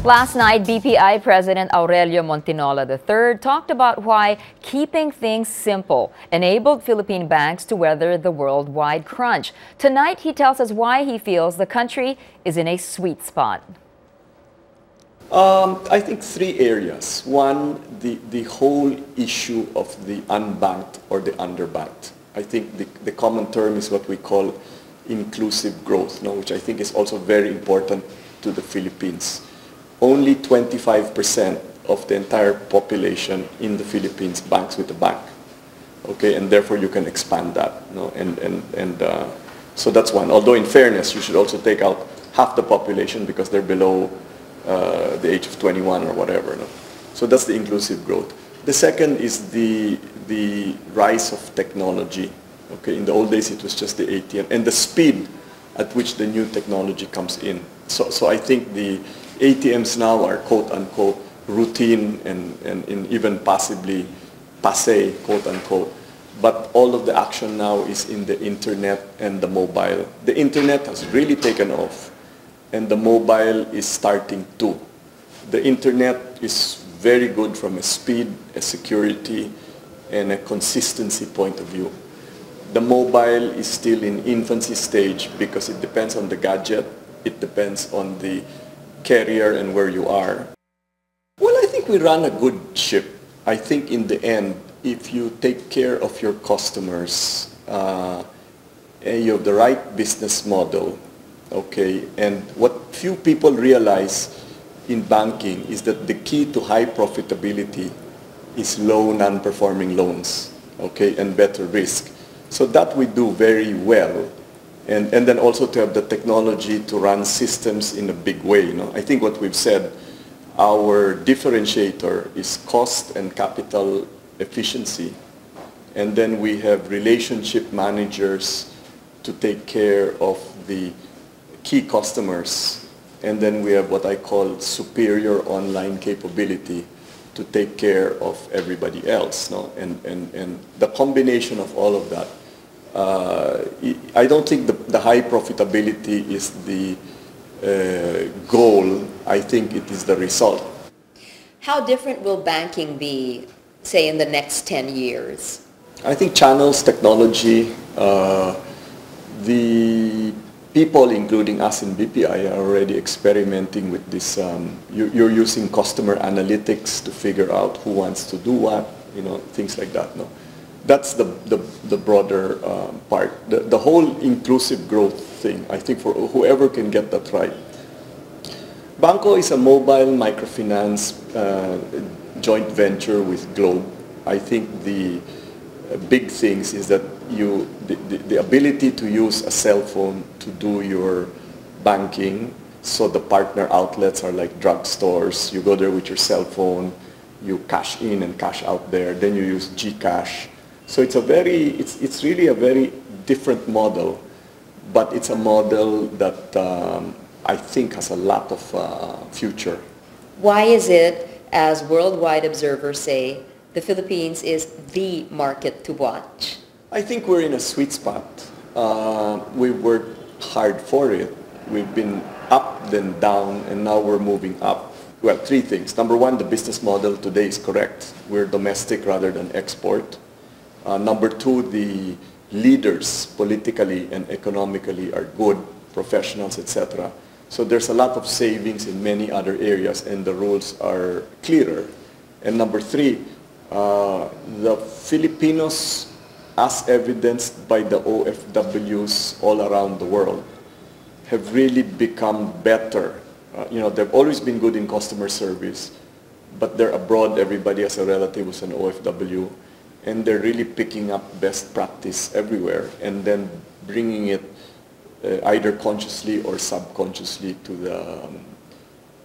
Last night, BPI President Aurelio Montinala III talked about why keeping things simple enabled Philippine banks to weather the worldwide crunch. Tonight, he tells us why he feels the country is in a sweet spot. I think three areas. One, the whole issue of the unbanked or the underbanked. I think the common term is what we call inclusive growth, which I think is also very important to the Philippines. Only 25% of the entire population in the Philippines banks with a bank. Okay, and therefore you can expand that. So that's one. Although in fairness, you should also take out half the population because they're below the age of 21 or whatever. So that's the inclusive growth. The second is the rise of technology. Okay, in the old days it was just the ATM and the speed at which the new technology comes in. So I think the ATMs now are quote-unquote routine and even possibly passé, quote-unquote. But all of the action now is in the internet and the mobile. The internet has really taken off and the mobile is starting too. The internet is very good from a speed, a security, and a consistency point of view. The mobile is still in infancy stage because it depends on the gadget, it depends on the carrier and where you are. Well, I think we run a good ship. I think in the end, if you take care of your customers, and you have the right business model, okay, and what few people realize in banking is that the key to high profitability is low non-performing loans, okay, and better risk. So that we do very well. And then also to have the technology to run systems in a big way. I think what we've said, our differentiator is cost and capital efficiency. And then we have relationship managers to take care of the key customers. And then we have what I call superior online capability to take care of everybody else. And the combination of all of that, I don't think the high profitability is the goal. I think it is the result. How different will banking be, say, in the next 10 years? I think channels, technology, the people, including us in BPI, are already experimenting with this. You're using customer analytics to figure out who wants to do what, things like that. That's the broader part. The whole inclusive growth thing, I think for whoever can get that right. Banco is a mobile microfinance joint venture with Globe. I think the big things is that the ability to use a cell phone to do your banking, so the partner outlets are like drugstores. You go there with your cell phone, you cash in and cash out there, then you use GCash. So it's really a very different model, but it's a model that I think has a lot of future. Why is it, as worldwide observers say, the Philippines is the market to watch? I think we're in a sweet spot. We worked hard for it. We've been up then down, and now we're moving up. Well, three things. Number one, the business model today is correct. We're domestic rather than export. Number two, the leaders politically and economically are good, professionals, etc. So there's a lot of savings in many other areas and the rules are clearer. And number three, the Filipinos, as evidenced by the OFWs all around the world, have really become better. They've always been good in customer service, but they're abroad, everybody has a relative who's an OFW. And they're really picking up best practice everywhere and then bringing it either consciously or subconsciously to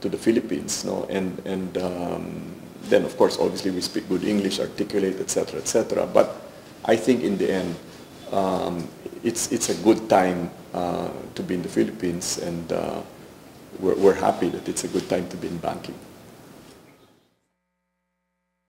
the Philippines. And then of course obviously we speak good English, articulate, etc., etc. But I think in the end it's a good time to be in the Philippines, and we're happy that it's a good time to be in banking.